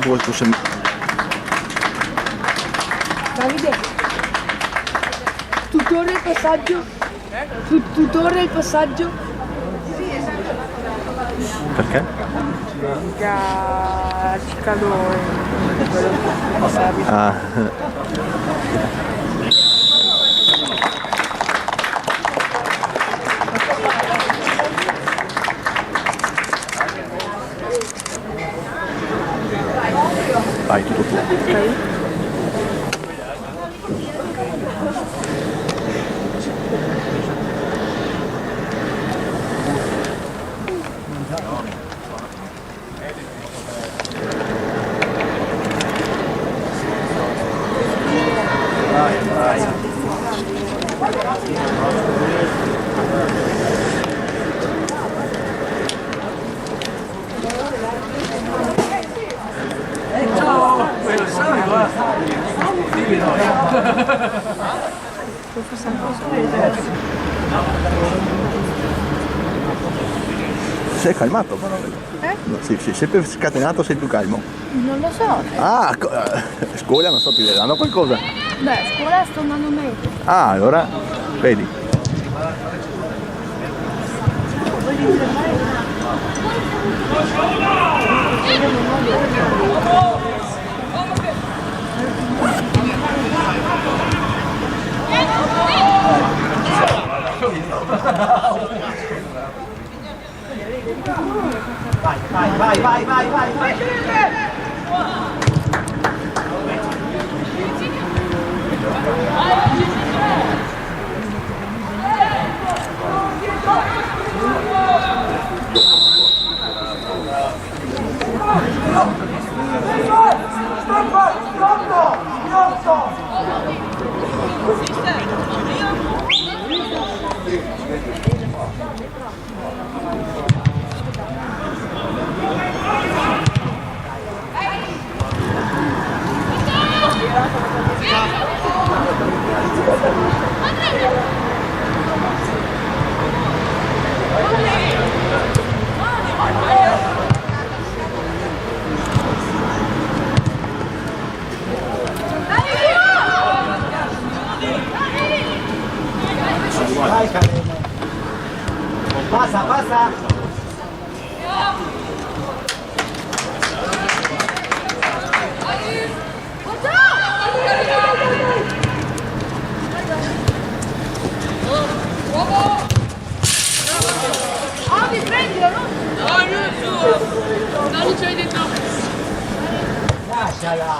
dopo qualcosa. Davide, tutore il passaggio? Tutore il passaggio? Perché? Cicalone. Ah. Vai, tutto tu. Ok. Sei calmato? No, sì, sempre scatenato, sei più calmo. Non lo so. Ah, scuola, non so, ti danno qualcosa. Beh, a scuola sto andando meglio. Ah, allora, vedi. Vai! Vai Careno. Passa. Prendilo, no? No, non c'hai dentro. Lasciala.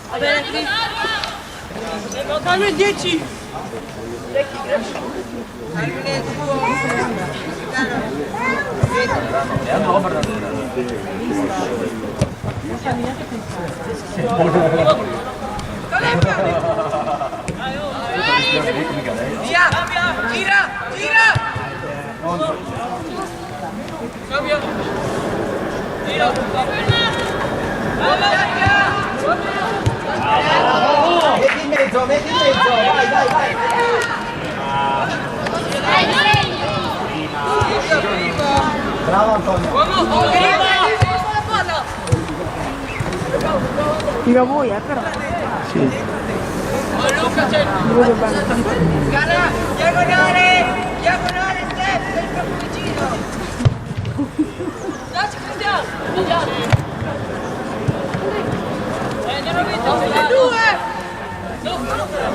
Va bene, Cris. Dammi 10. Via, gira. Cambia. Tira. Metti in mezzo, vai. Bravo Antonio. Tira voi, però. Sì. Luca c'è. Vedo bene. Diagonale, step, sei proprio vicino. Dacci Cristiano. Non ho vinto. Due. Nostra.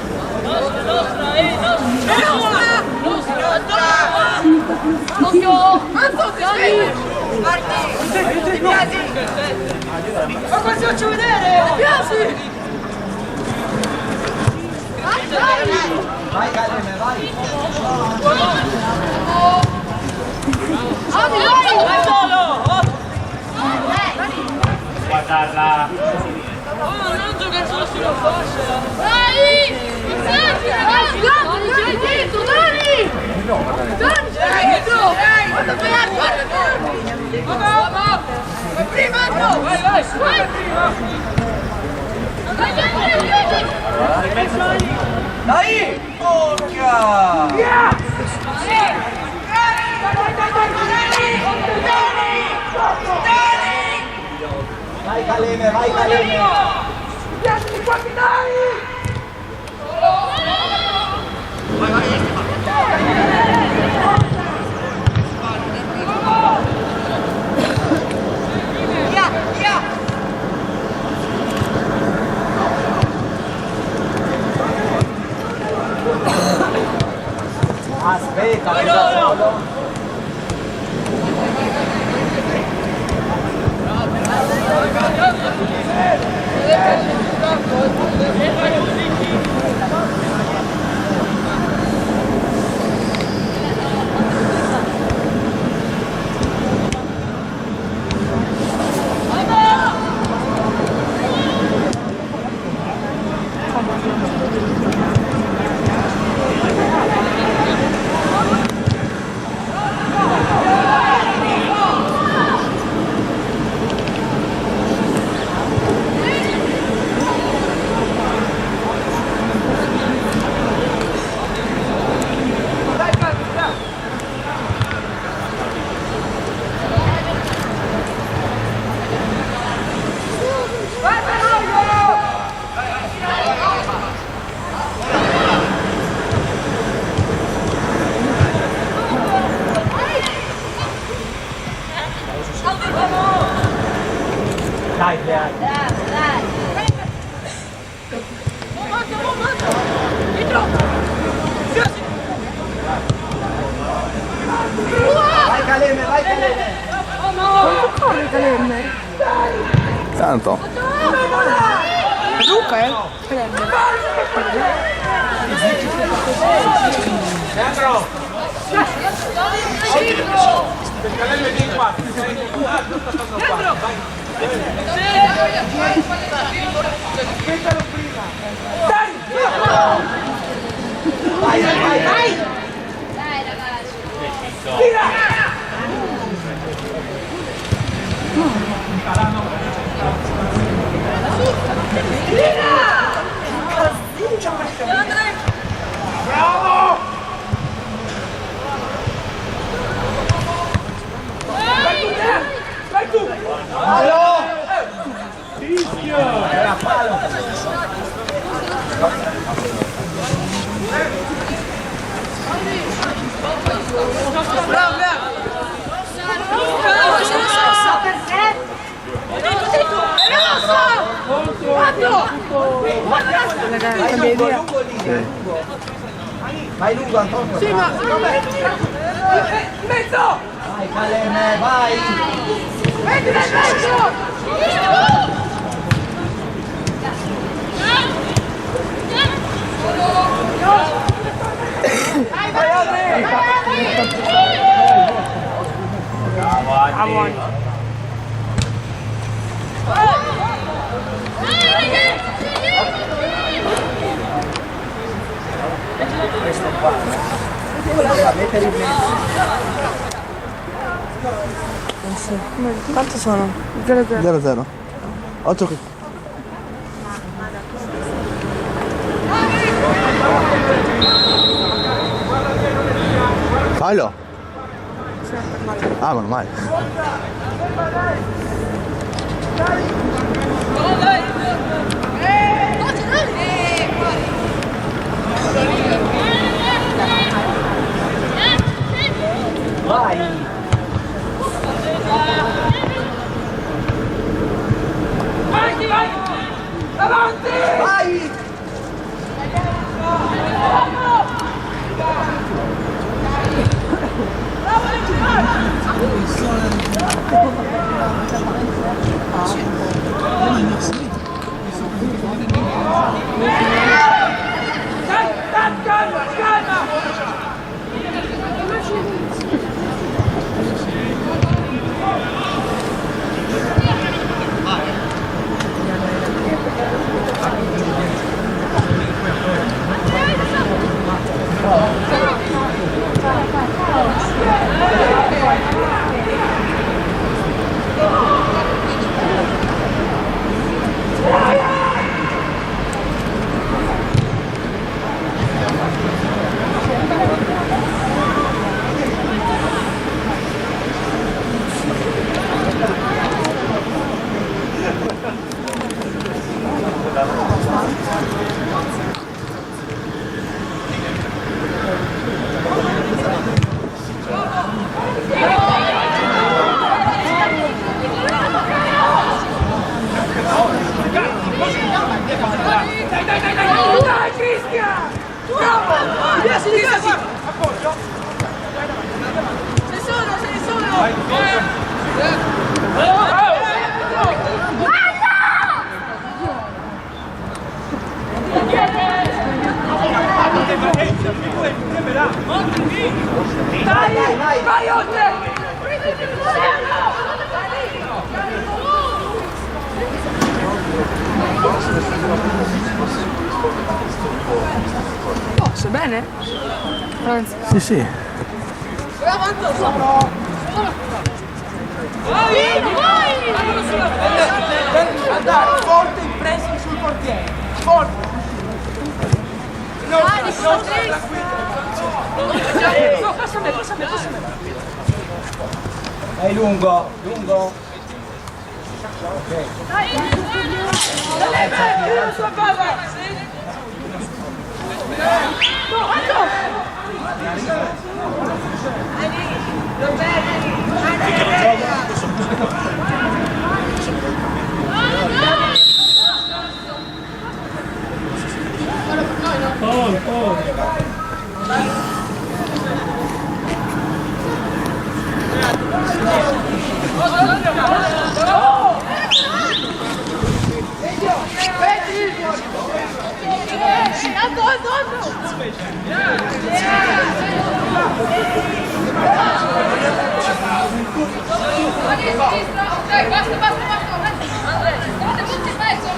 Marti. Ma cosa faccio vedere? Piaci. Vai Careno, vai. Guardarla. Non giocare solo sulla fascia. Dai! Dai, dentro, Dani! Dai, dentro! Guarda prima, no! Vai! Dai! Porca! Via! Caleme, vai Caleme! Aspetta, solo. Dai, dai. Vai Caleme, vai Caleme. Quanto corre Calemme? Tanto. Luca, Calemme. Leandro! Calemme di qua! Vai, vai, vai, vai. Dai ragazzi. Bravo! Vai tu! Palo! Fischio! Era palo! Lungo, lungo lì, lungo. Vai lungo Antonio. Sì, ma... Mezzo! Vai Caleme, vai! Metti nel mezzo! Vai Adri! Avanti! Questo qua. Doveva mettere in mezzo. Quanto sono? 0-0. 0-0. 8 qui. Fallo. Ah, meno male. Vai! Vai! Vai! Avanti! Vai! Calma! Calma! Vai oltre! Posso bene? Anzi. Sì, sì. Andare forte in pressing sul portiere. Forte. Passa a me. È lungo. La sua palla! Dai, basta. Andrea, state tutti in mezzo,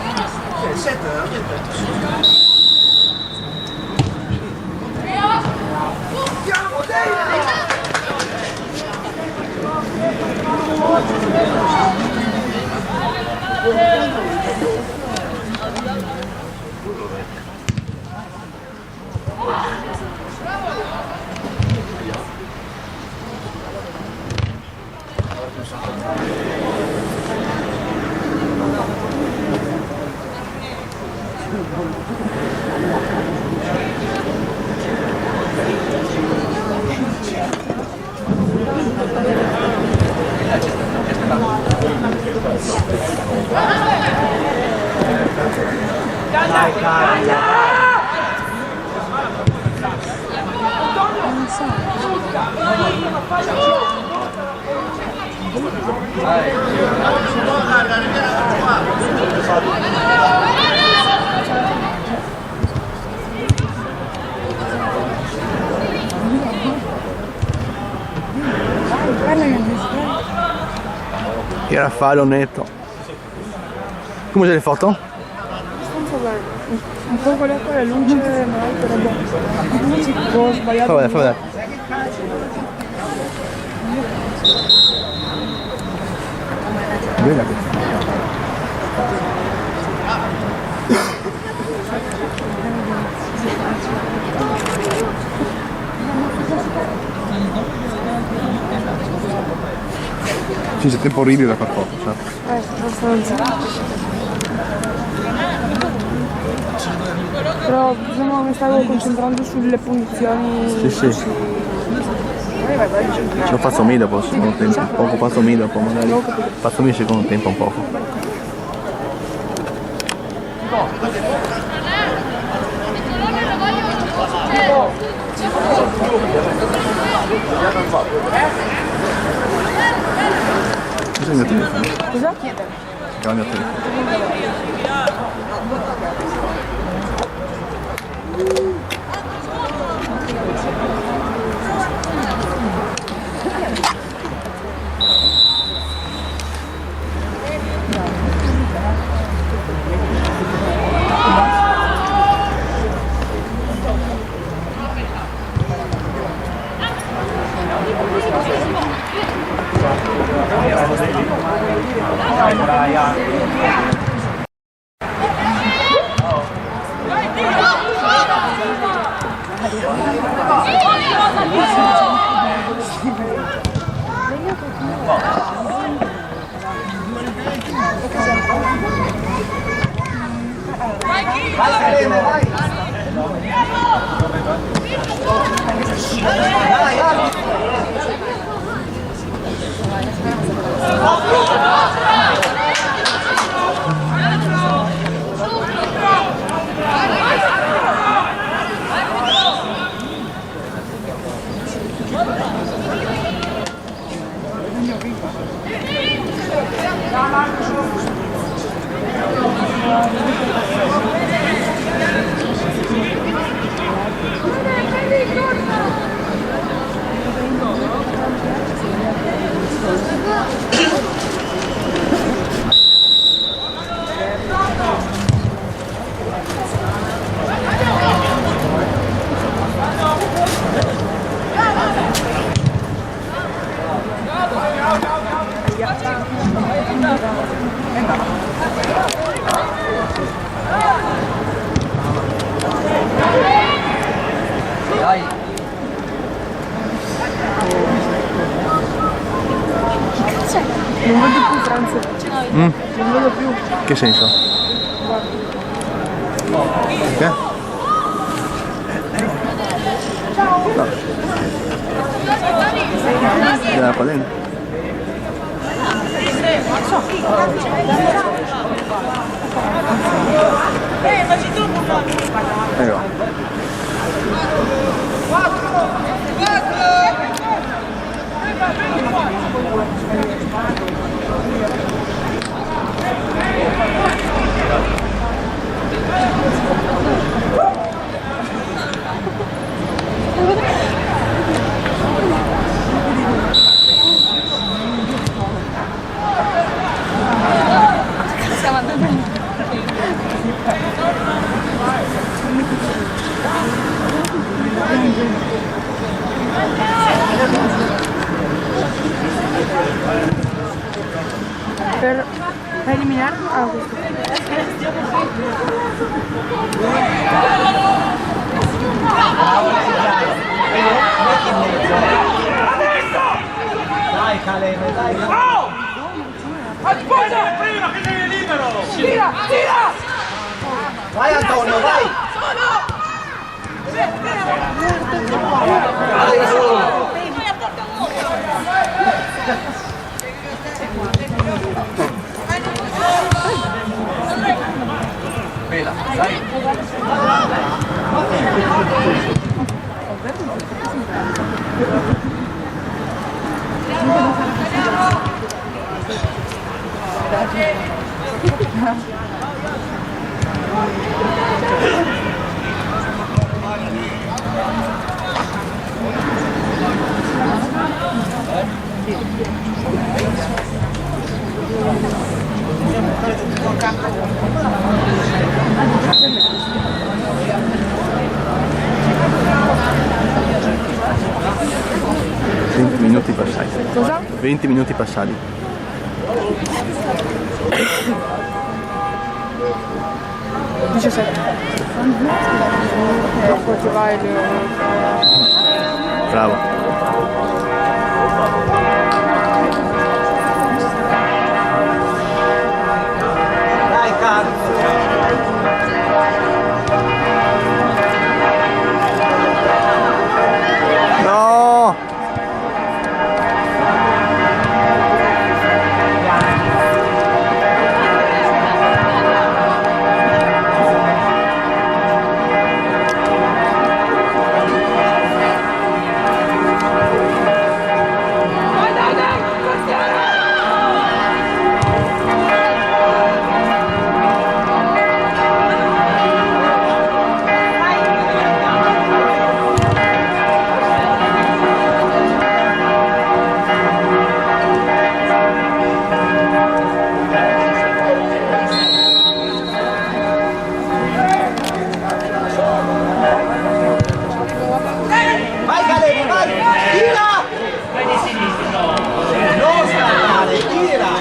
Era fallo netto. Come se le foto? Un po' con la luce, ma però non si può sbagliare. Fa vedere. Bella questa. Sì, c'è tempo orribile da far foto, certo. Abbastanza. Però diciamo mi stavo concentrando sulle punizioni. Sì. Ce lo faccio me dopo il secondo tempo. Poco faccio me dopo, magari. Faccio me il secondo tempo un poco. Cos'è il mio telefono? Cosa? Che è il mio telefono. Non vedo più Franz. Non vedo più. Che senso? Che? No. Era qua dentro. Ecco. Per eliminare questo. Dai Caleb, dai. Aspetta! Prima che sei libero! Tira! Tira! Vai Antonio, vai! Dai su! Bella, dai! 20 minuti passati. Cosa? 20 minuti passati. Dopo ti vai Bravo. Dai Carlo! No! Vai Caleb, vai! Tira! Non scappare, tira!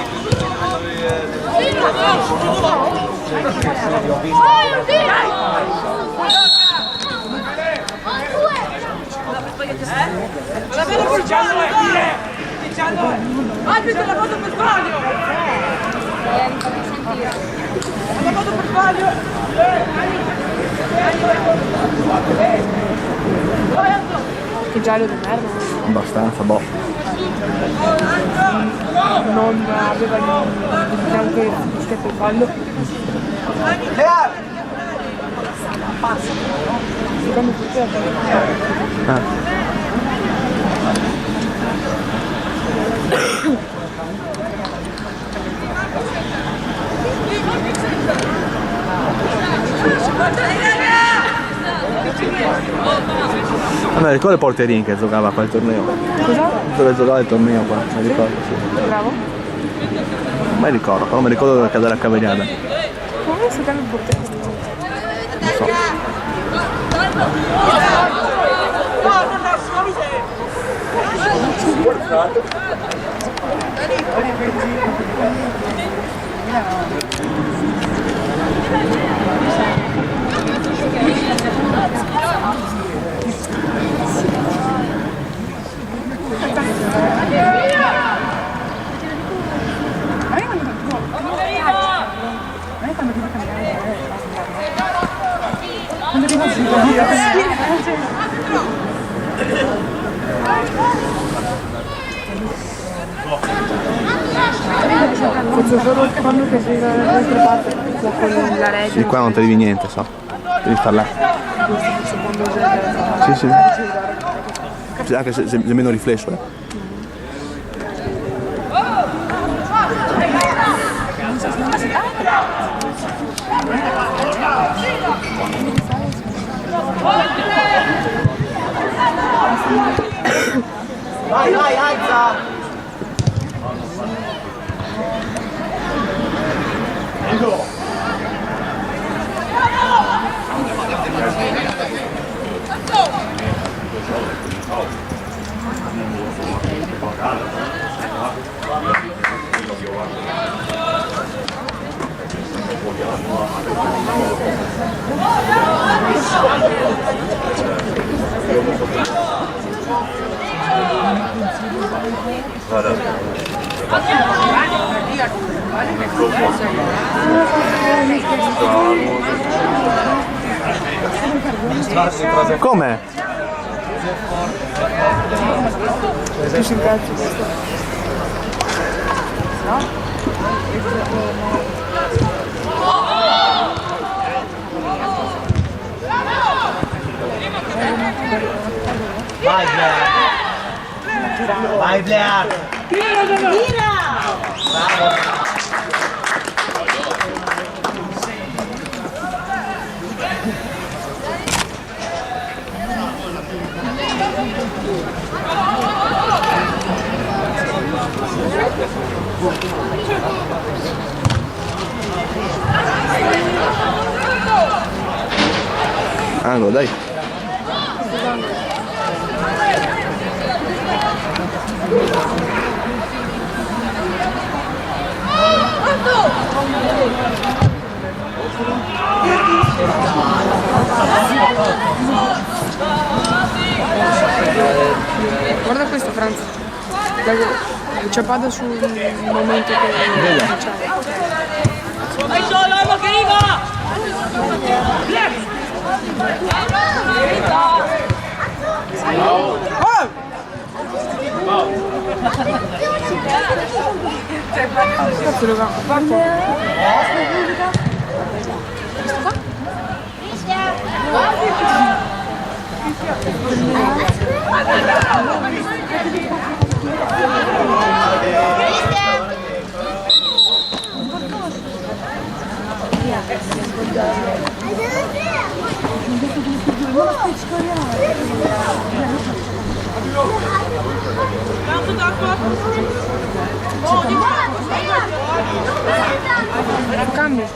La vedo col giallo, arbitro, la foto per sbaglio! La foto per sbaglio! che giallo di merda. Abbastanza, boh. Non aveva neanche schiaffo il fallo. Secondo me Vabbè, ricordo il porterino che giocava qua il torneo. cosa? Dove giocava il torneo qua, mi ricordo, sì. Bravo. Non mi ricordo, però mi ricordo dove cadere a Caveriana. Come si chiama il portiere? Non so. Posso solo quando che sei dall'altra parte, con la regola. Sì, qua non ti arrivi niente, so. Devi star là. Sì, sì. Sì, anche se meno riflesso, Vai, vai, alza! Come? Vai, Blair! Vai, Blair! Tira! Bravo! Angolo, dai. Guarda questo, Franz. Ciapada sul momento che Vai solo, vamos que iba! cazzo lo va. Cambio.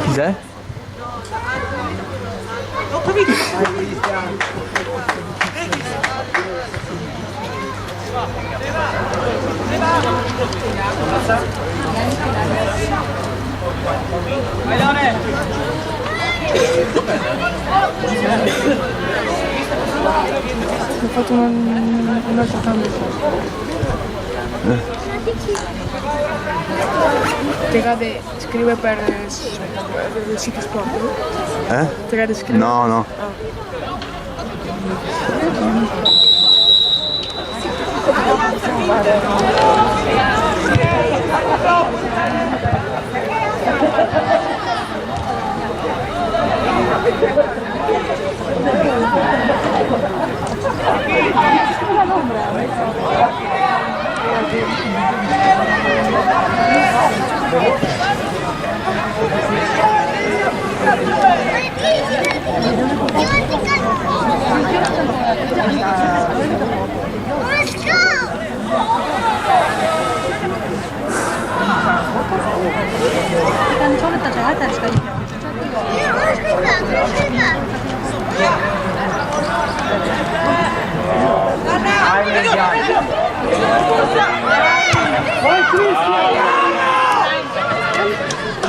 Chi sei? Ho capito! Vai Leone! Ho fatto un altro cambio. Tegade scrive per il sito sport? Tegade scrive? No, no.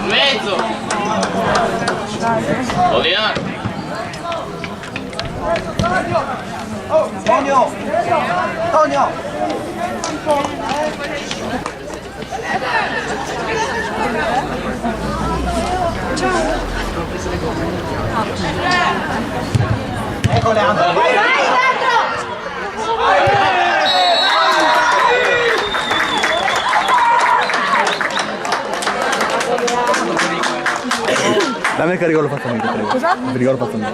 Mezzo! Oddio! Tonio! Tonio! Ecco Leandro! Vai, vai, Leandro! che rigore l'ho fatto a me, prego. Cosa? Che rigore l'ho fatto a me.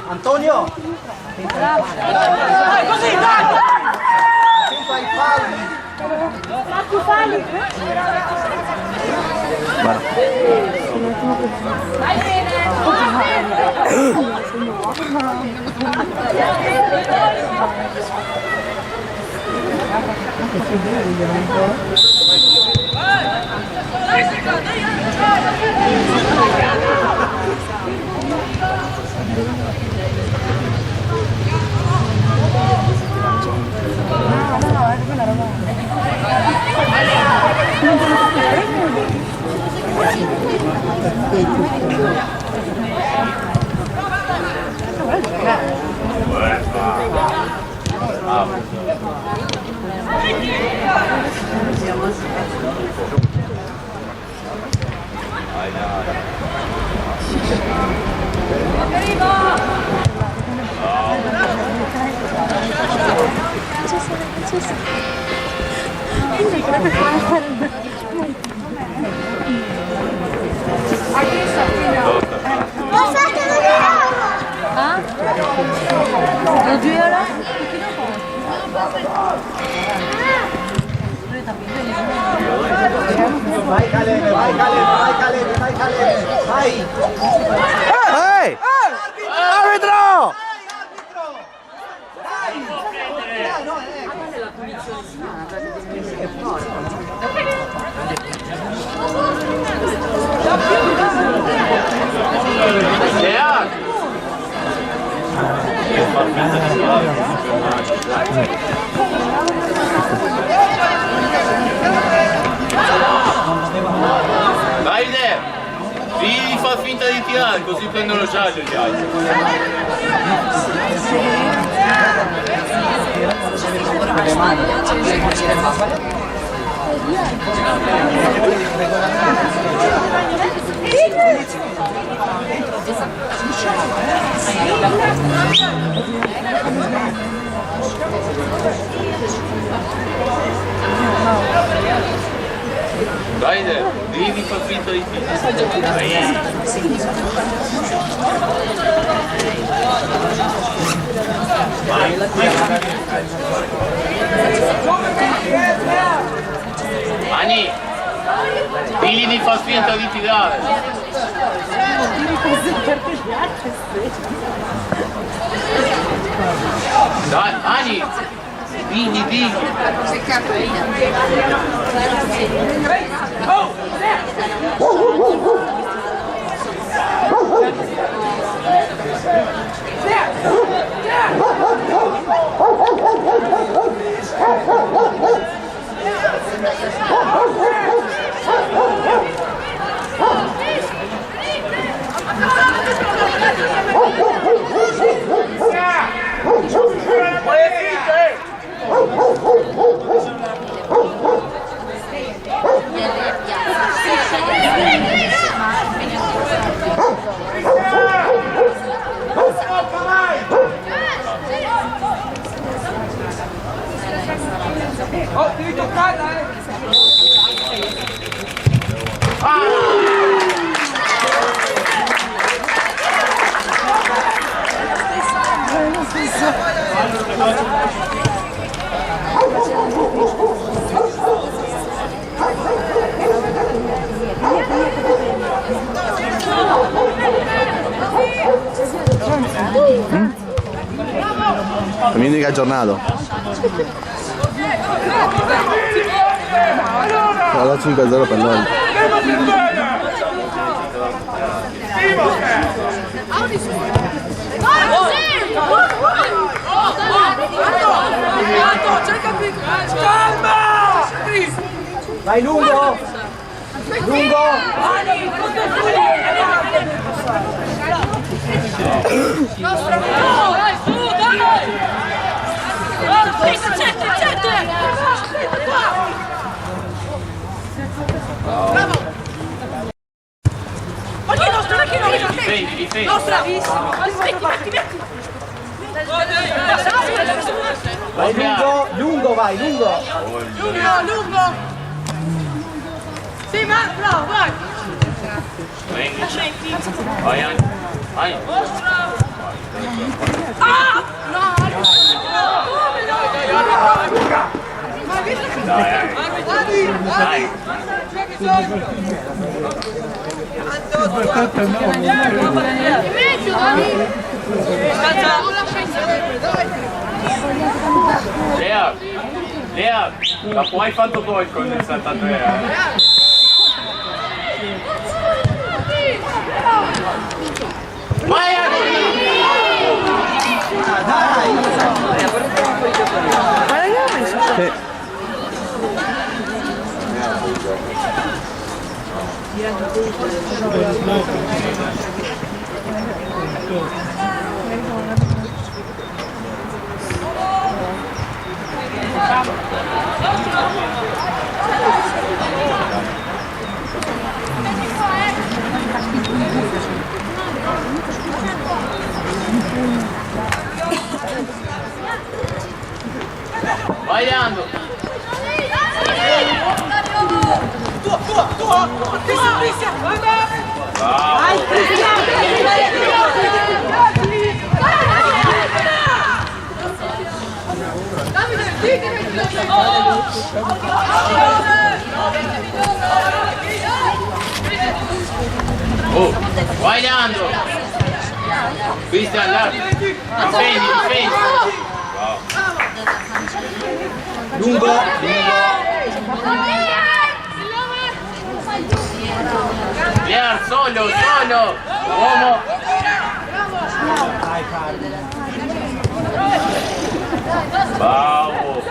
Antonio! Dai, così, dai! Attento ai falli! Vai Caleb, vai Caleb, vai Caleb, vai Caleb, vai! Ehi! Arbitro! Davide, figli di far finta di tirare, così prendono il giallo gli altri. Davide, devi far finta di Ani, figli di far finta di tirare. Dai, Ani, digli. Oh, devi toccare, dai! Domini che aggiornato. Allora 5-0 per noi. Oh, Calma! Vai lungo! Lungo! Dai, su, dai! C'è! Bravo! Ma chi è nostro? Difendi. Nostra! Metti! Vai lungo, vai, lungo! Lungo! Sì, ma bravo, vai! Vai anche. Vai. Ah! No! Dai. Lea, ma poi hai fatto gol con il 73, Vai Sì. Vai Leandro! Tua! Cristian! Vai Oh, vai Leandro! Cristian, difendi! Wow. Lungo! Lear, solo! Uomo! Bravo!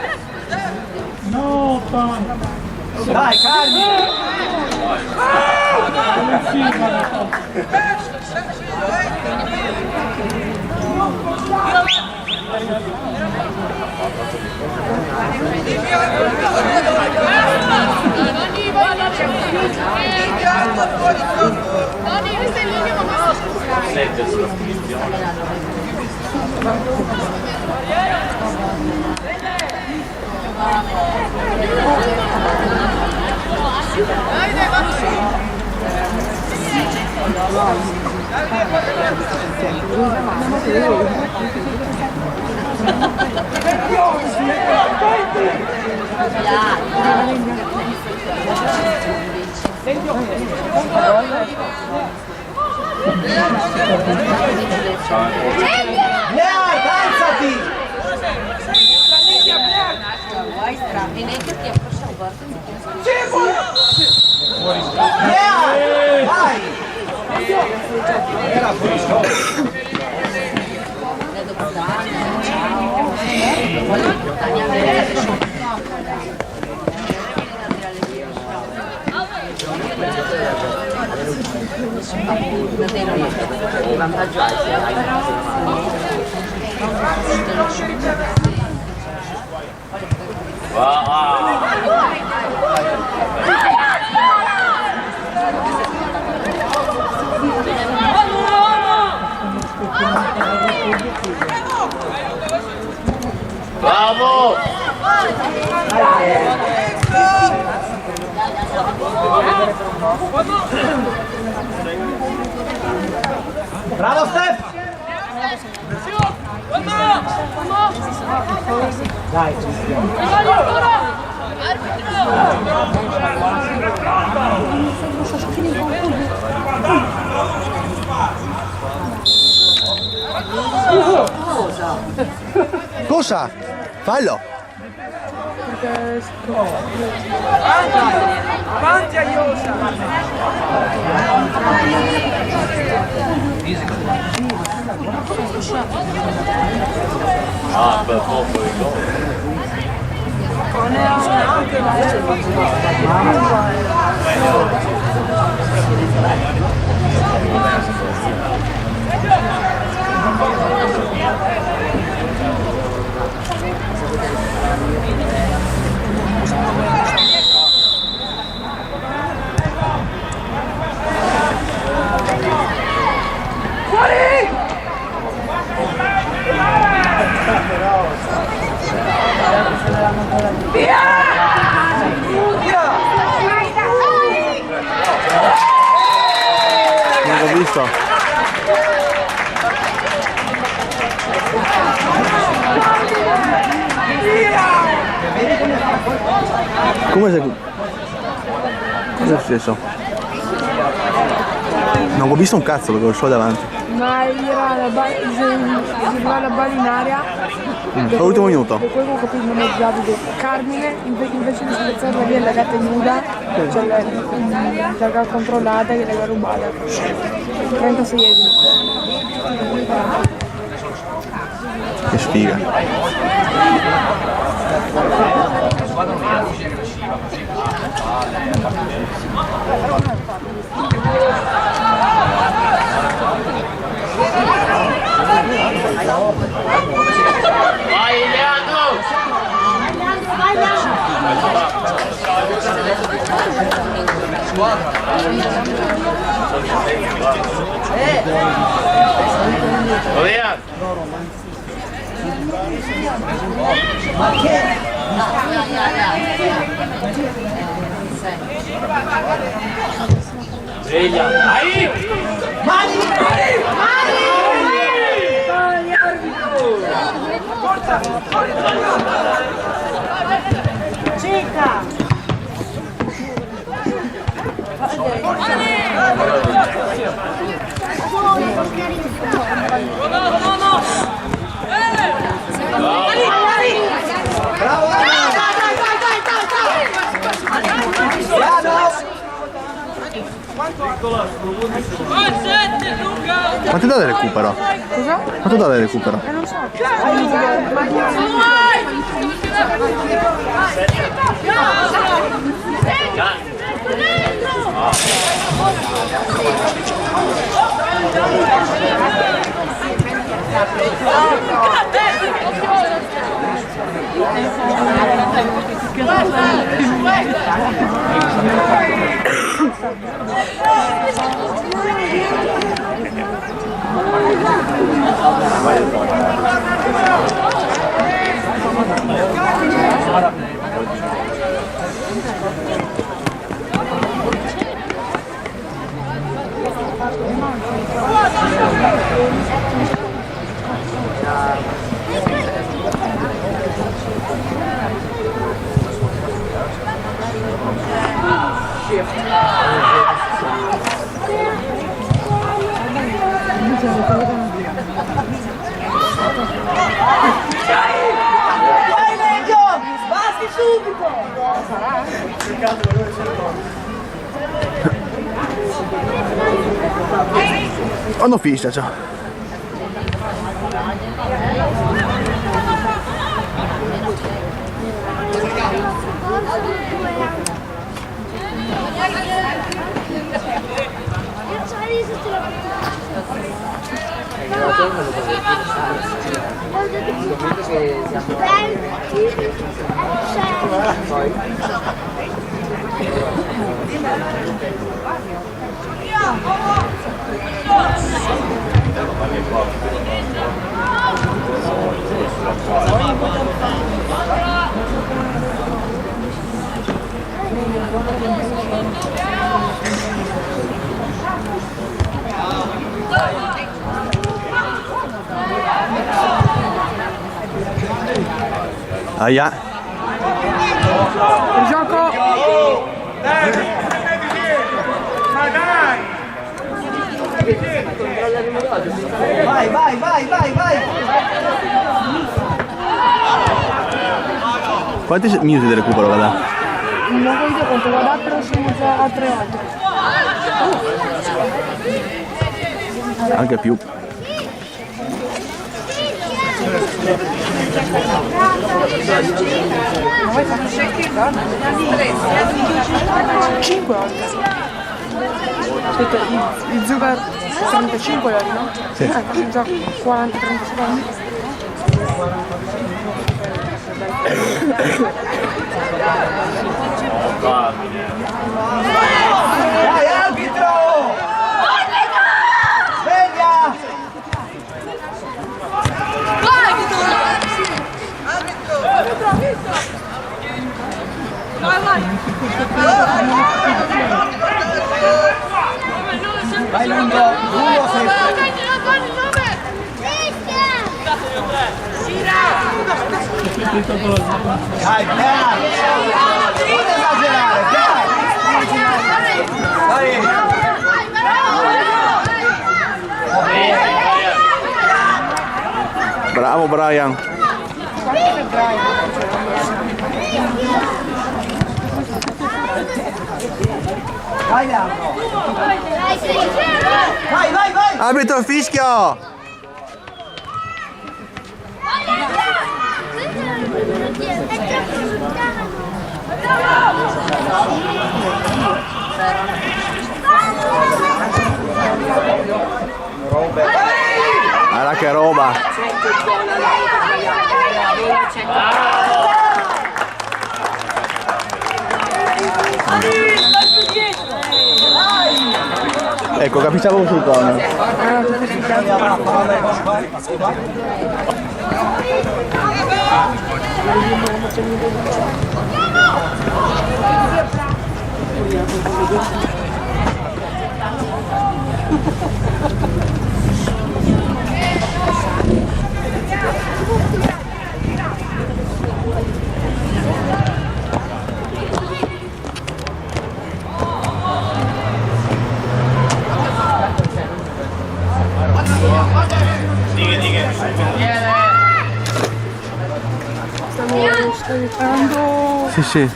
Dai, Carmi! Dani, questa è in linea, ma 7 sulla punizione. dai, vamos! Lea, alzati! Lea, vai! Era fuori scopo. Il vantaggio è se hai Bravo! Bravo Steph! Dai, Cosa? Fallo! Avanti, Aiosa! Per poco il gol. Non l'ho visto. Come sei? Cosa è successo? Non ho visto un cazzo perché ho il suo davanti. Ma era la balla in aria. All'ultimo minuto. E poi ho capito non è Davide. Carmine invece di spezzarla via la gatta nuda, cioè l'ha controllata e l'ha rubata. 36esimo. Che sfiga. Vai Leandro! Sveglia! Dai! Mani! Arbitro! Forza! Cieca! Bravo! Quanto dà del recupero? Cosa? Quanto dà del recupero? Non so. Vai meglio! Basti subito! Hanno fischia, ciao. Aia. Il gioco. Vai, vai, vai, vai, vai! Quanti minuti di recupero va da? Non ho idea quanto vada, però siamo già a 3-8. Anche più. Voi fate secchi? 5 ore. Aspetta, il zucchero 35 ore, no? Sì. Facciamo già 40-30 secondi. Vai arbitro! Sveglia! Vai lungo, lungo sempre. Dai, piano! Non esagerare, dai! Bravo Brian. Vai Leandro! Vai, vai, vai! Arbitro fischio! Guarda che roba! Ecco, capisciamo sul cono. Stai riparando. Sì, sì.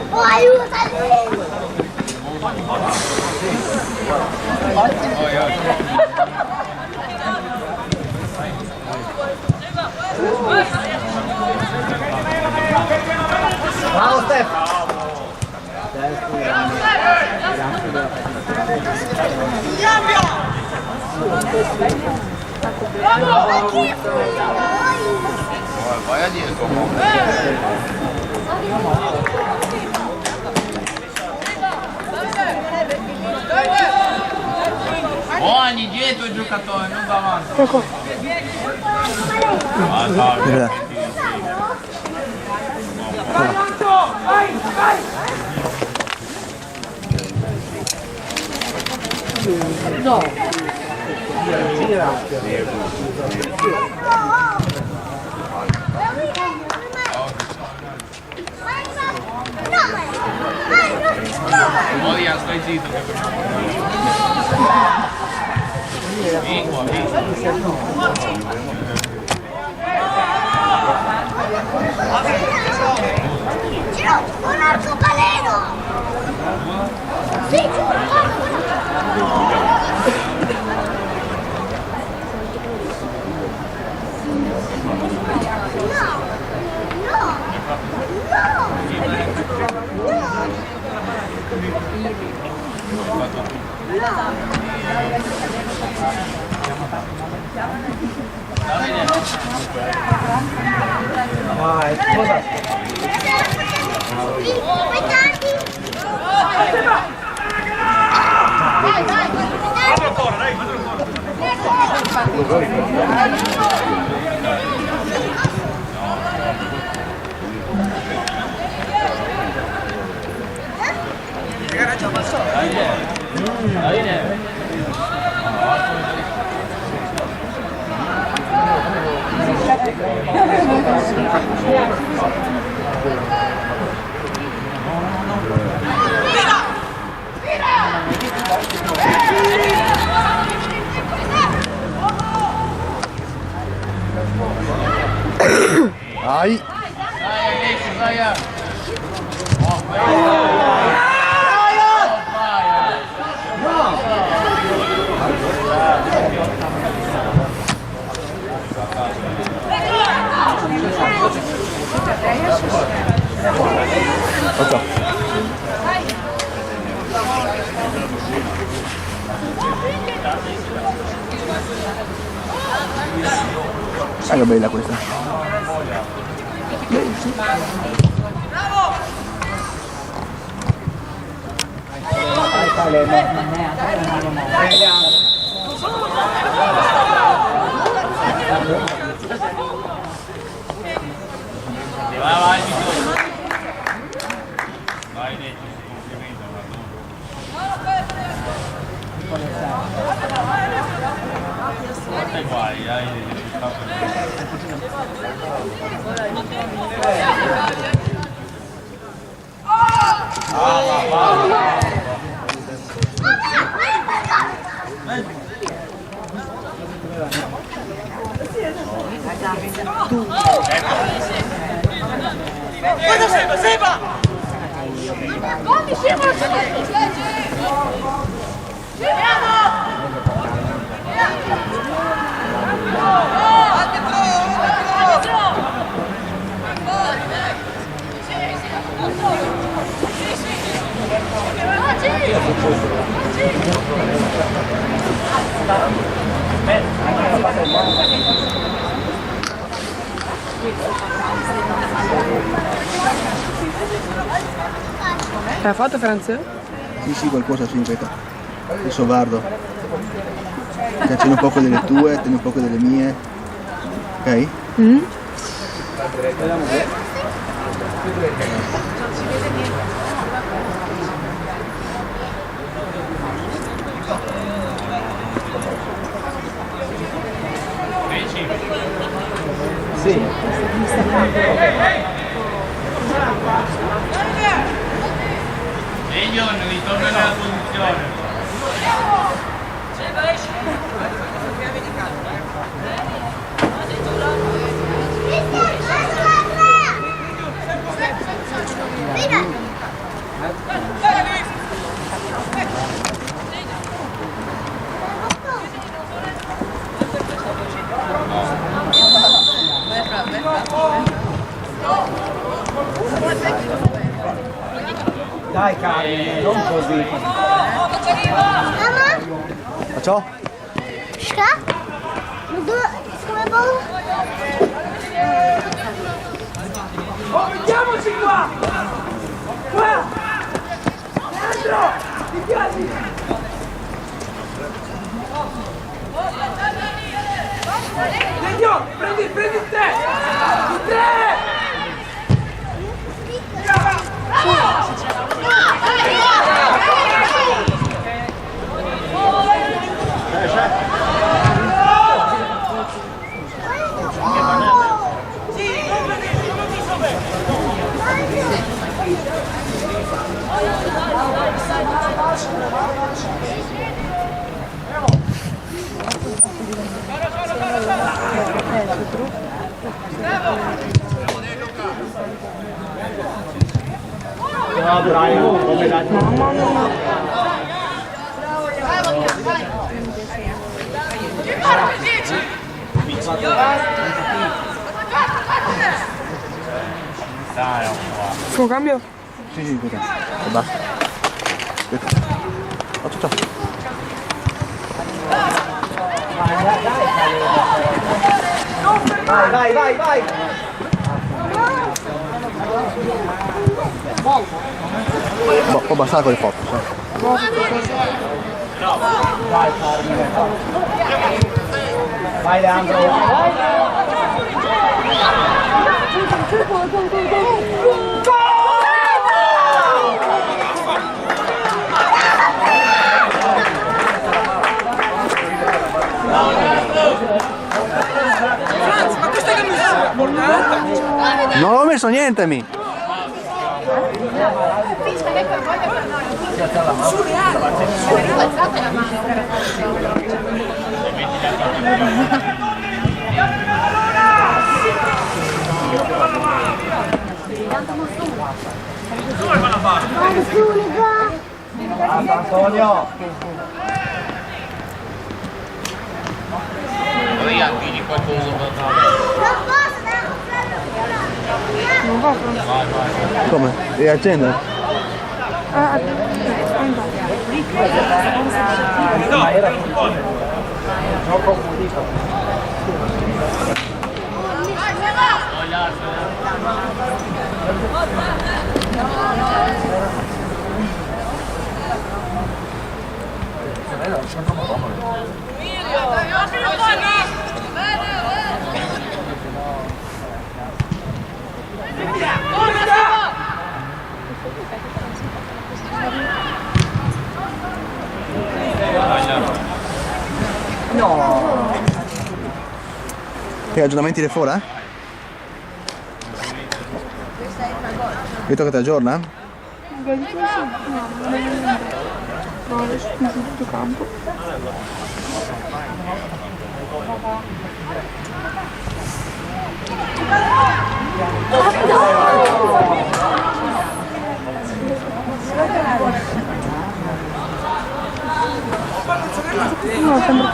Oh, aiutami! Bravo Stef! Vai a dietro. Buoni dietro il giocatore, non davanti. Ecco. No! Moria, stai zitto. Vieni qua, vieni. C'è un arcobaleno! Sì, c'è un arcobaleno! Vai, cosa? Dai! Ciao. Sai che bella questa. Vai avanti tu. Vai dentro, Stai guai, Cosa sembra? Come sembra? L'hai fatto Franz? Sì, qualcosa sì, aspetta. Adesso guardo. Tieni un poco delle tue, tieni un poco delle mie. Ok? Mm? Sì. E John, ritorna nella posizione. Dai Carmine, non così. Ciao. Šta? Oh, mettiamoci qua! Qua! Leandro! Ti piaci? Legno, prendi te! Te! No, dai, come dai. Suo cambio? Sì, aspetta. E basta. Aspetta. Ciao, ciao. Vai, vai, vai! Può bastare con le foto. Vai Carmine. Vai Leandro. Ma questa camicia portata? Non ho messo niente, mi. Antonio. Orienti di qualcosa per Non va pronto. Come? Devi accendere? Ma era troppo pulito. No. Che aggiornamenti di fuori? Vedo che ti aggiorna? No, adesso in tutto campo. No, sembra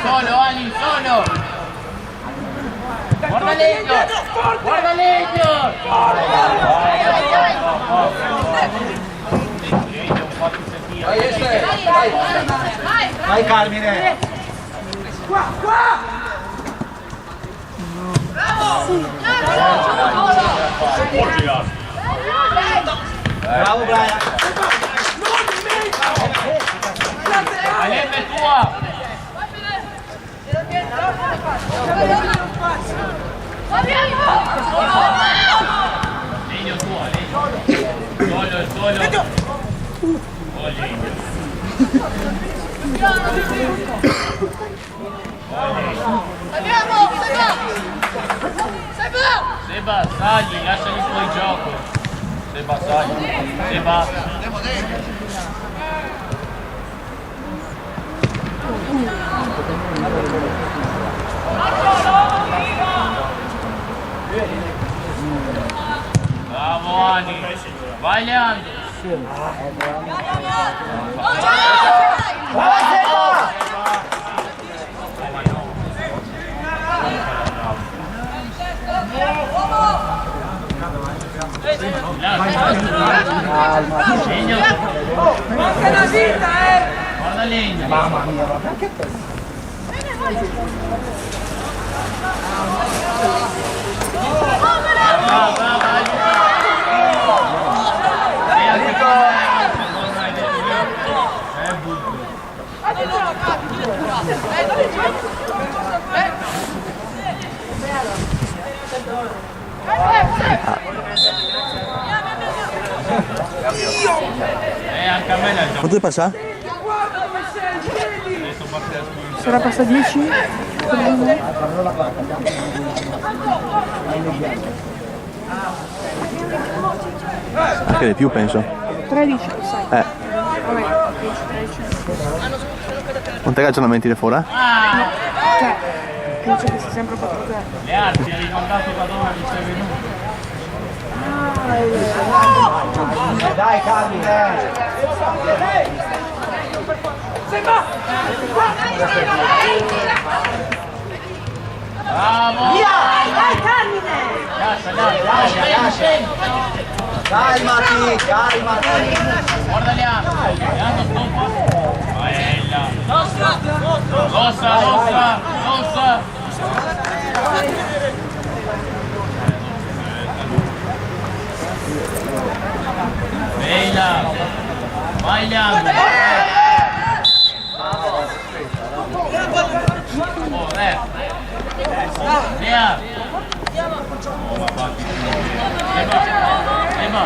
Solo, Ali, solo! Guarda Legno! Guarda Legno! Vai Carmine. Bravo Brian. Alem è tua! Legno tua, Legno. Solo. Oh, Legno. Seba, sali, lasciali fuori gioco. Seba, sali. Seba. Bravo Ani. Vai Leandro. Vai Seba. Legno. Manca una vita, Guarda Legno. Mamma mia, ma perché te? Anche a me l'ha già. Quanto ti passa? sarà passa 10? Anche di più penso. 13, sai. Vabbè, 13. Non te ragionamenti di fuori? Cioè, penso che sia sempre 4 3. Le arti, hai ricordato da dove mi sei venuto? Dai Carmine! Bravo! Dai, Carmine! Lascia. Calmati, calmati! Guarda Leandro, stoppa. Bella. Rossa. Bella. Vai Leandro. Oh, Lea. Ema.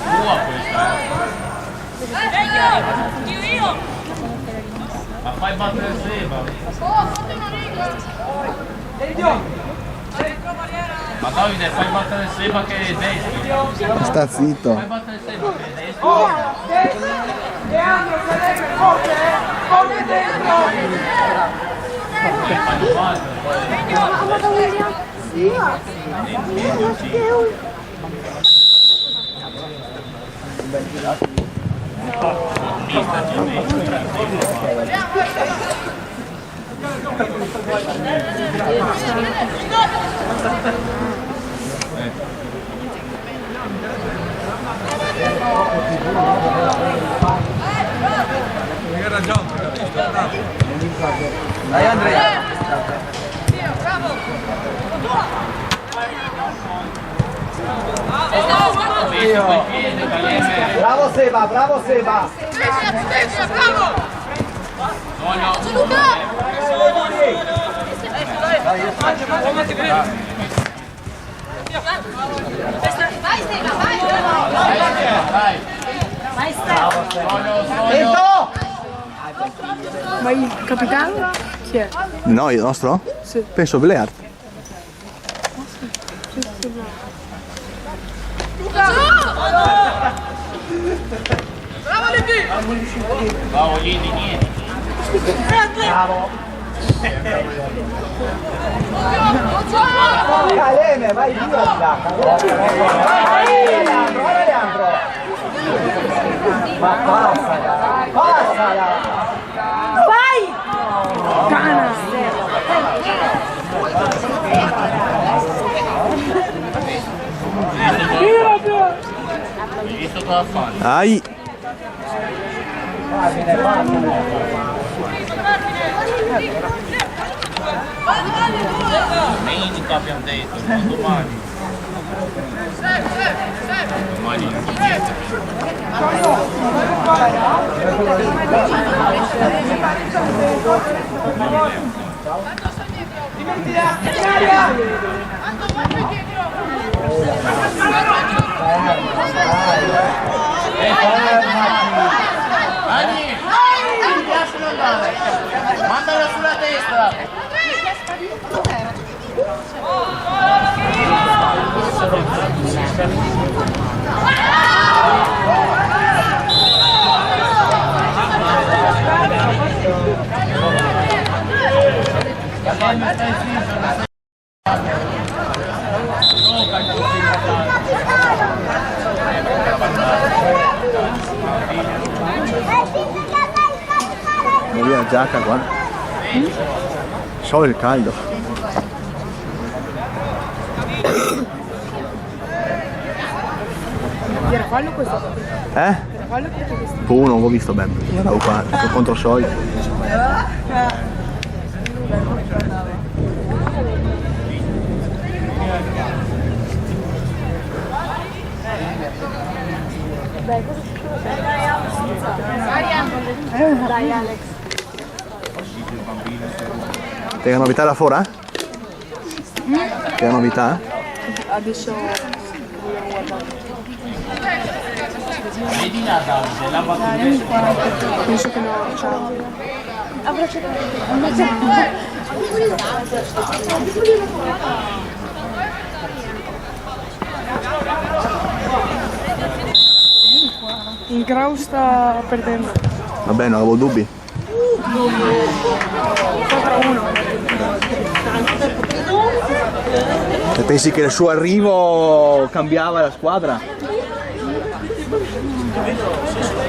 Tua questa. Ma fai battere Seba. Ma Davide, fai battere Seba che è destro. Sta zitto. Fai battere Seba che è destro. Leandro, se lei è forte, forte dentro! Fanno male. Dai Andrea! Bravo Seba, bravo Seba! Dentro! Ma il capitano? Chi è? No, il nostro? Sì. Penso Bleart. Bravo Lini, niente. Bravo! Caleme, vai via di là! Vai Leandro! Ma passala! Vai! Cana! Hai visto cosa fanno? Ai! Domenica abbiamo detto, non domani. Domani non c'è niente. Dani, lascialo andare. Mandalo sulla destra. Via la giacca, guarda. Solo il caldo. Era fallo questo? Eh? Era fallo questo? Non ho visto bene. Guardavo qua, contro Soi. Dai Alex. Che novità da fuori? Che novità? Adesso Vedi là Davide, la battuta. penso che no, ciao. Il Grau sta perdendo. Vabbè, non avevo dubbi. 4-1. Se pensi che il suo arrivo cambiava la squadra?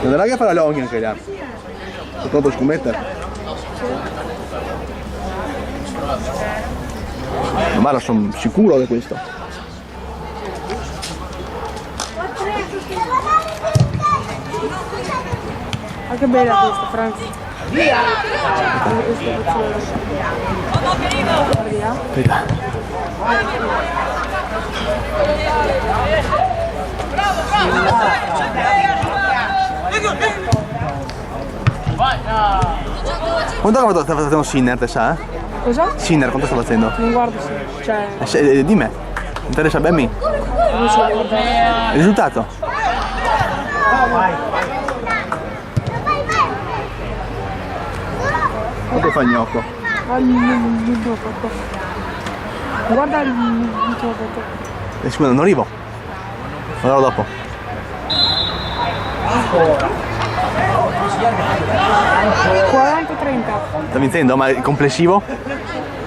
Non è che fa la loggia anche là. Sei pronto a scommettere? Ma lo sono sicuro di questo. Anche bella questa, Franz. Via! Quanto sta facendo Sinner, te sa? Cosa? Sinner, quanto sta facendo? Non guardo se... cioè... Di me. Interessa a me. non so guardare. Il risultato? Quanto fa gnocco? L'ultimo fatto. Guarda l'ultimo fatto. Scusa, non arrivo. Guardo dopo. Ancora. 40-30. Sta vincendo, ma il complessivo?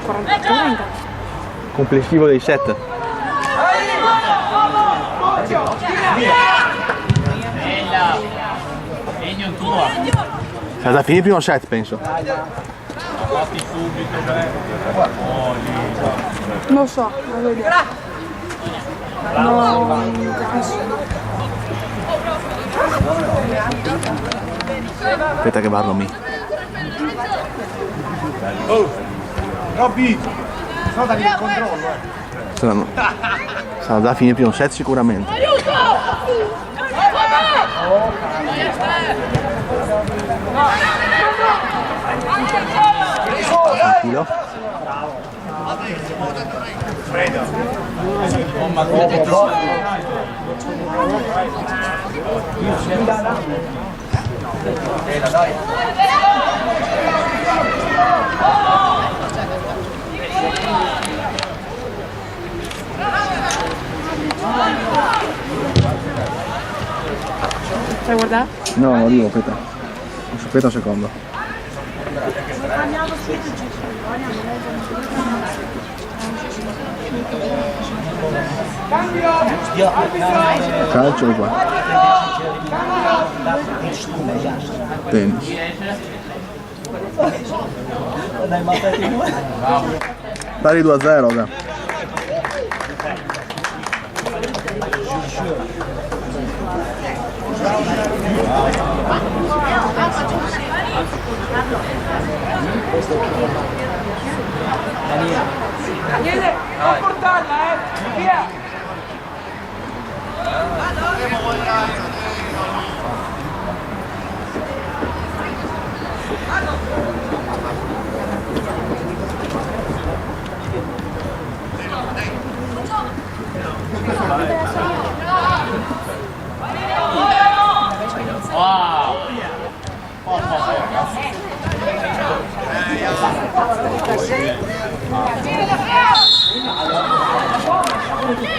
40-30. Complessivo dei set. Bella! Legno tua! Sarà da finire il primo set, penso. Fatti subito, Non so, non vedo. No, Aspetta che guardo me. Robby! Sono da il controllo. Sarà da finire il primo set sicuramente. Tranquillo. Stai guardando? No, non arrivo, aspetta. Aspetta un secondo. Calcio qua. Tennis. Pari 2-0, da. Daniele, non portarla, via! wow!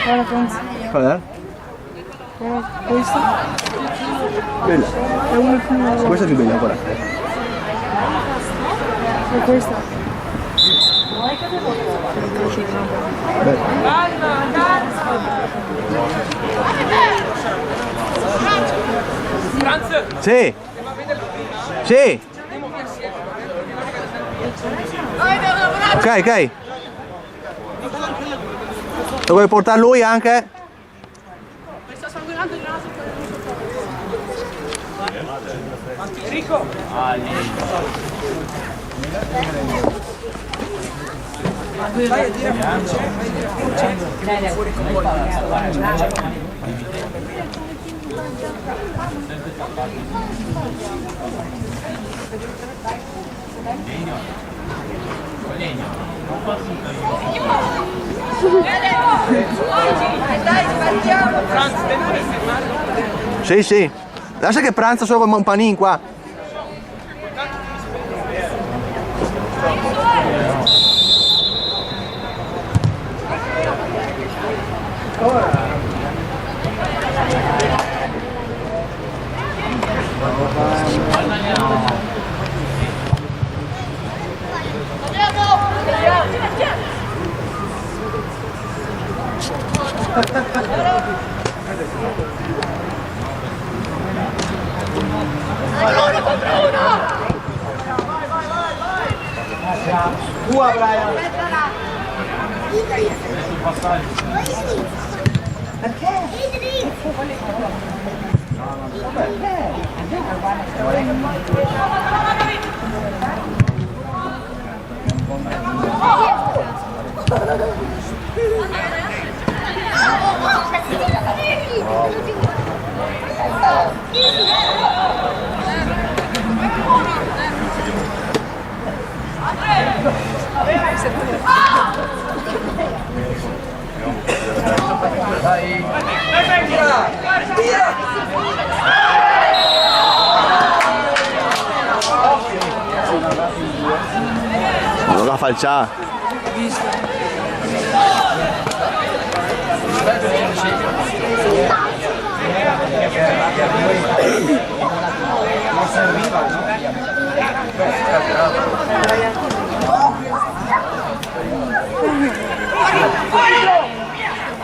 Guarda Franz. Qual è? Guarda questa. Bella. È una più... Questa è più bella, quella. E questa. Sì! Sì! Ok, ok. Lo vuoi portare lui anche? Enrico! Vai a dire a Franz, devi fermare. Sì, sì. Lascia che pranza solo con un panino qua. Tua Brian! Non la falcià.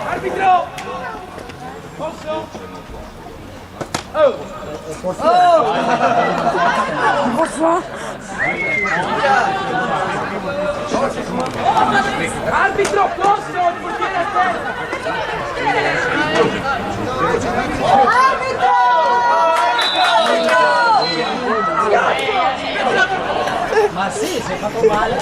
Arbitro! Posso? Posso? Arbitro, posso? Il portiere a terra! Ma sì, si è fatto male.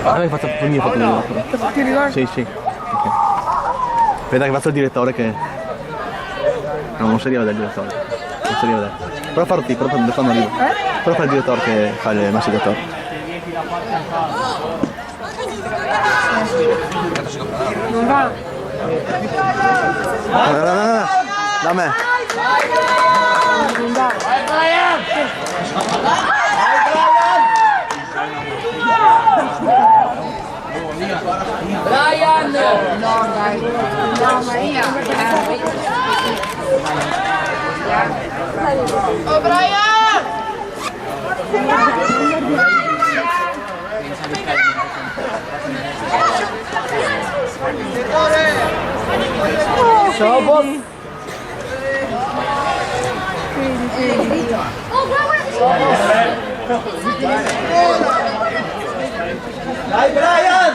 Hai fatto punire. Ti ricordi? Sì, sì. Okay. Aspetta che faccio il direttore che... No, non si arriva dal direttore. Non si arriva dal... Prova a farti, però quando arriva. Prova a fare il direttore che fa il massaggiatore. Non va. No. Da me. Non va. Brian! No, dai. No, Maria. Oh, Brian! Ciao, Bob! Dai, Brian!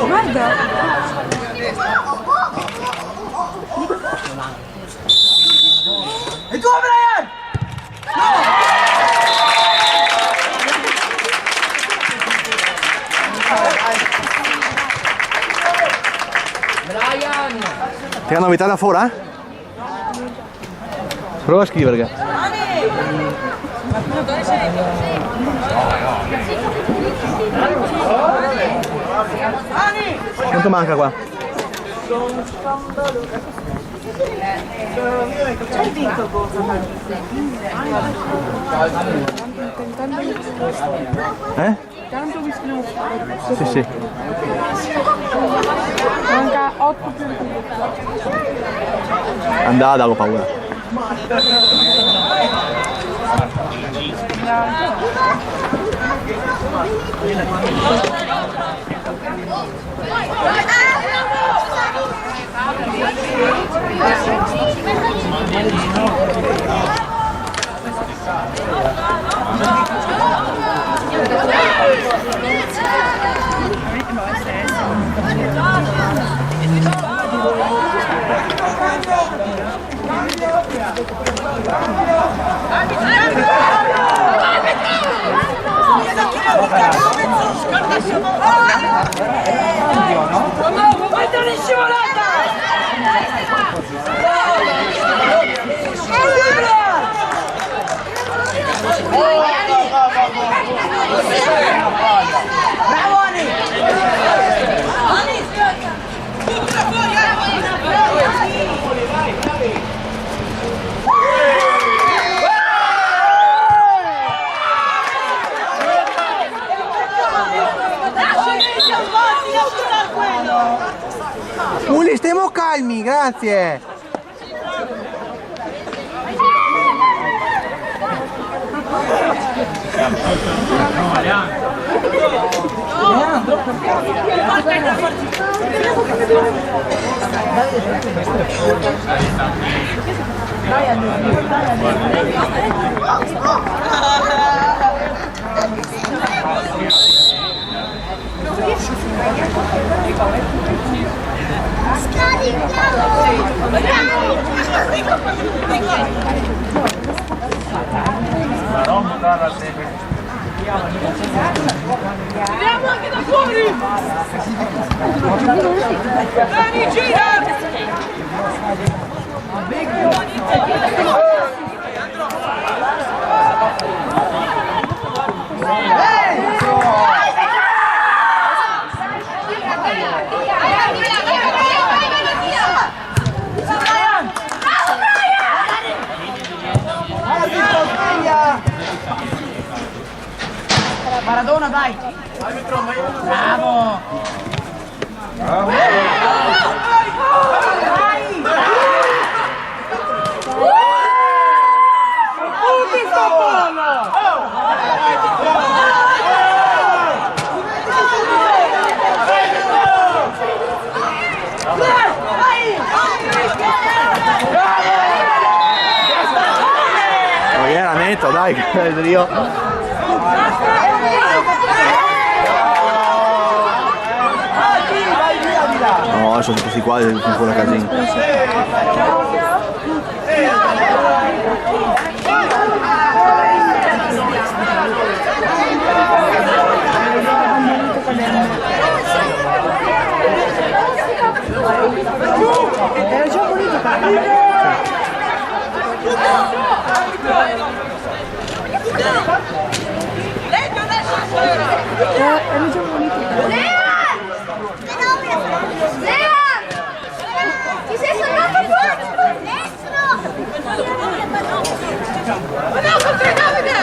Guarda. E tu, Brian! Brian! Ti ha novità da fuori? Prova a scrivere, ragazzi. Quanto manca qua? C'hai vinto cosa? Tanto vicino. Sì, sì. Manca 8 più di Andava, avevo paura. Bravo, Ani! Ani! calmi, grazie. Vediamo anche da fuori! Dani, gira! Maradona, dai! Bravo! Ma era netto, dai, che io. No, adesso questi qua sono ancora casino. Era già politica. Era già politica. Ti sei salvato fuori! Destro! Ma no, contro Davide!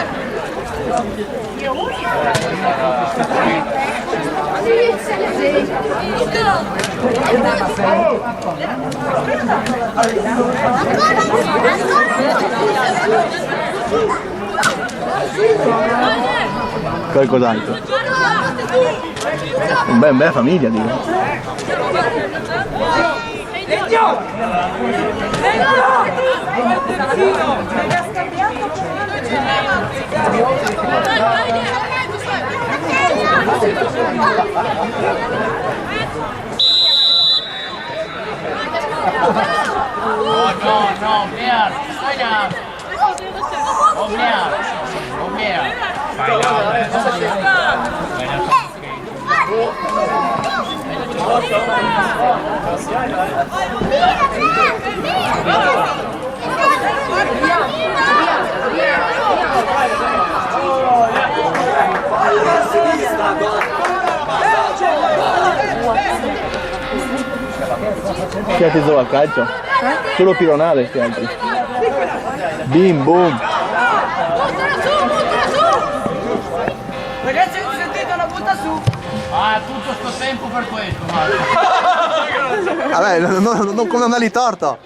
Qualcos'altro. Un bella famiglia, dico. No, mehr. Einer. Oh, mehr. Oh, mehr. Chi ha teso al calcio? Solo pironale sti altri. Bim bum. Ragazzi, ho sentito una butta su! Ah, tutto sto tempo per questo, Marco. Vabbè, non come non lì torto.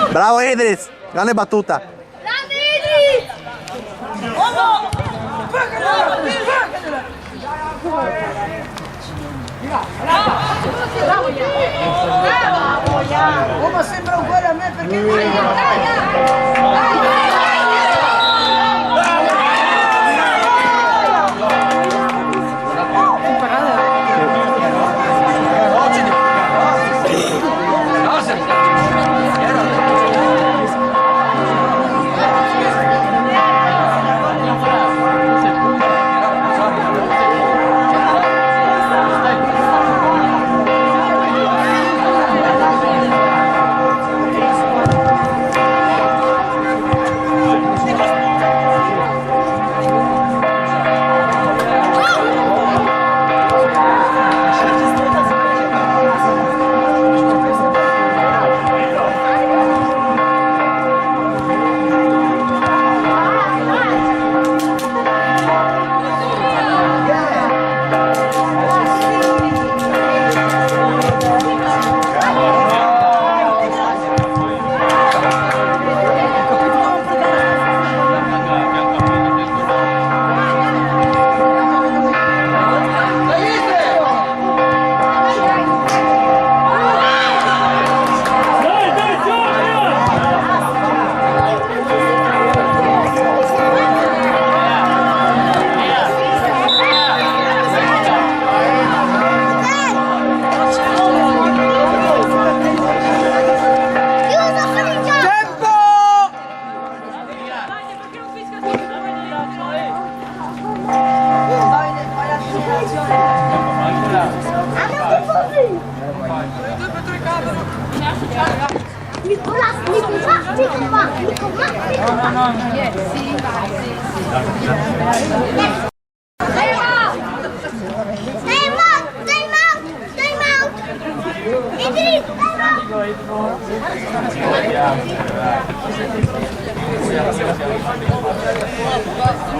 Bravo Idris, grande battuta. Grande Idris! Oh, ma sembra uguale a me perché...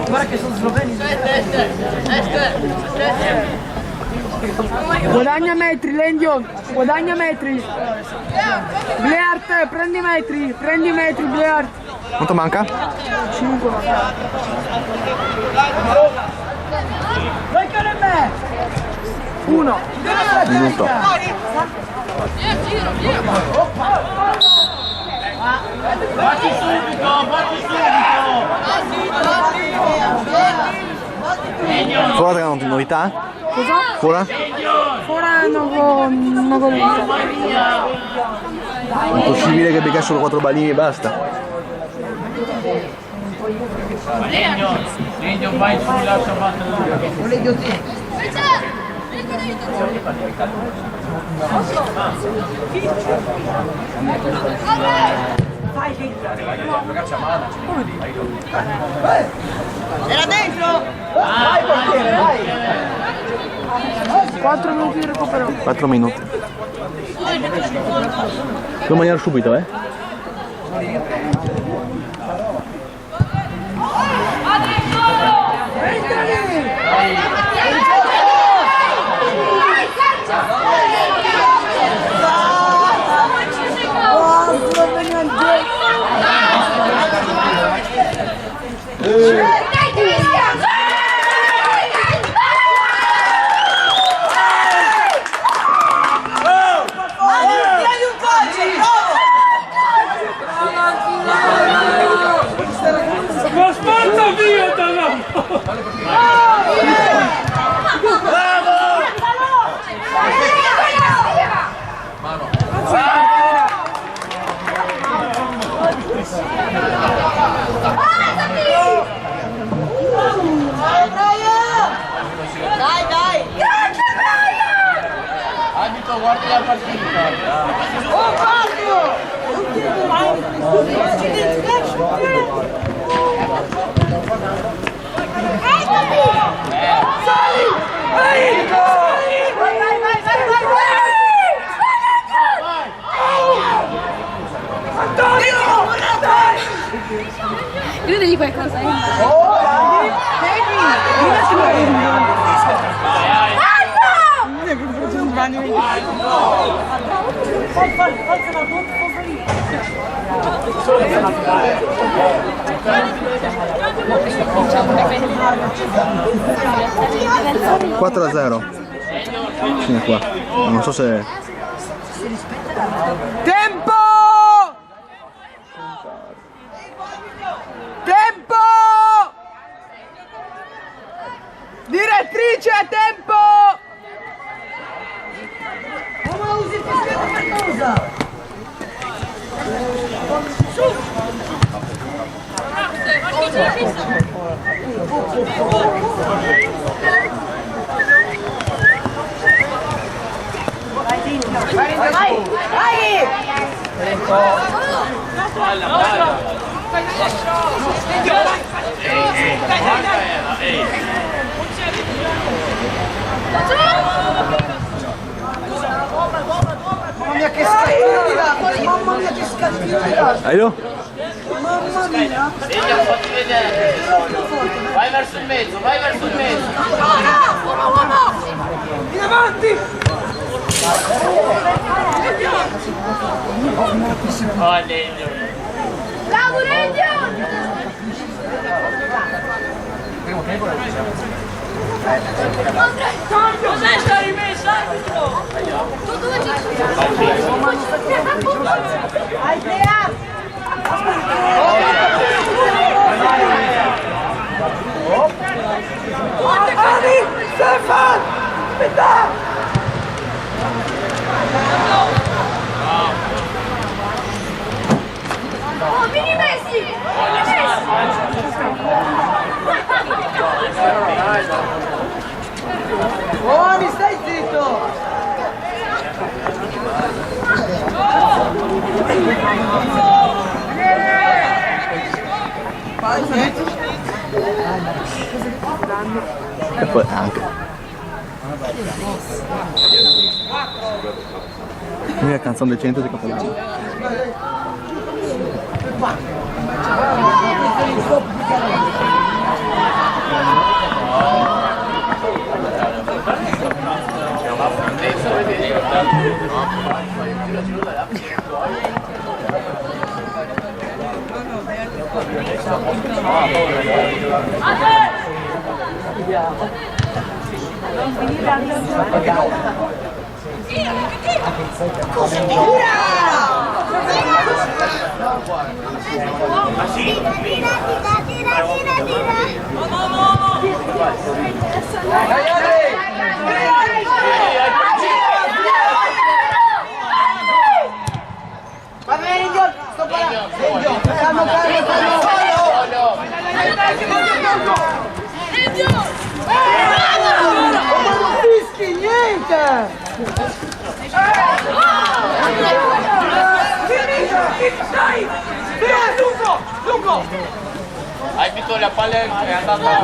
Guarda che sono sloveni. Guadagna metri, Lendion, guadagna metri. Bleart, prendi metri, Bleart. Quanto manca? 5. Vai con me! 1. Minuto. Batti subito! Fuori hanno novità? Cosa? Fuori? Ora non ho visto. È possibile che becca solo 4 balini e basta? Legno, vai su, lascia battere. Era dentro! Vai portiere, vai! 4 minuti di recupero. 4 minuti. Devo mangiare subito, eh? Ma spazza via da là! Dai! Abito, guarda la partita! Oh, Fabio! Gridagli qualcosa, eh? 4-0. Sì, qua. Non so se... Tempo! Tempo! Direttrice, tempo! Come usi il fischetto per cosa? Vai! Mamma mia che scattino! Mamma mia che scattino! Aio? Mamma mia! Segna, fatti vedere! Vai verso il mezzo, vai verso il mezzo! Uomo! In avanti! Oh, Legno! Bravo, Legno! Cos'è sta rimessa? Tu dove ci Hai creato! Stefan! Aspetta! Oh, vieni Messi! Buoni, stai zitto! anni. E poi anche. L'unica canzone decente di Capodanno. Va bene, Indio, sto parlando. Indio, calmo. Ma non fischi niente! Lungo! Hai vinto la palla e è andata a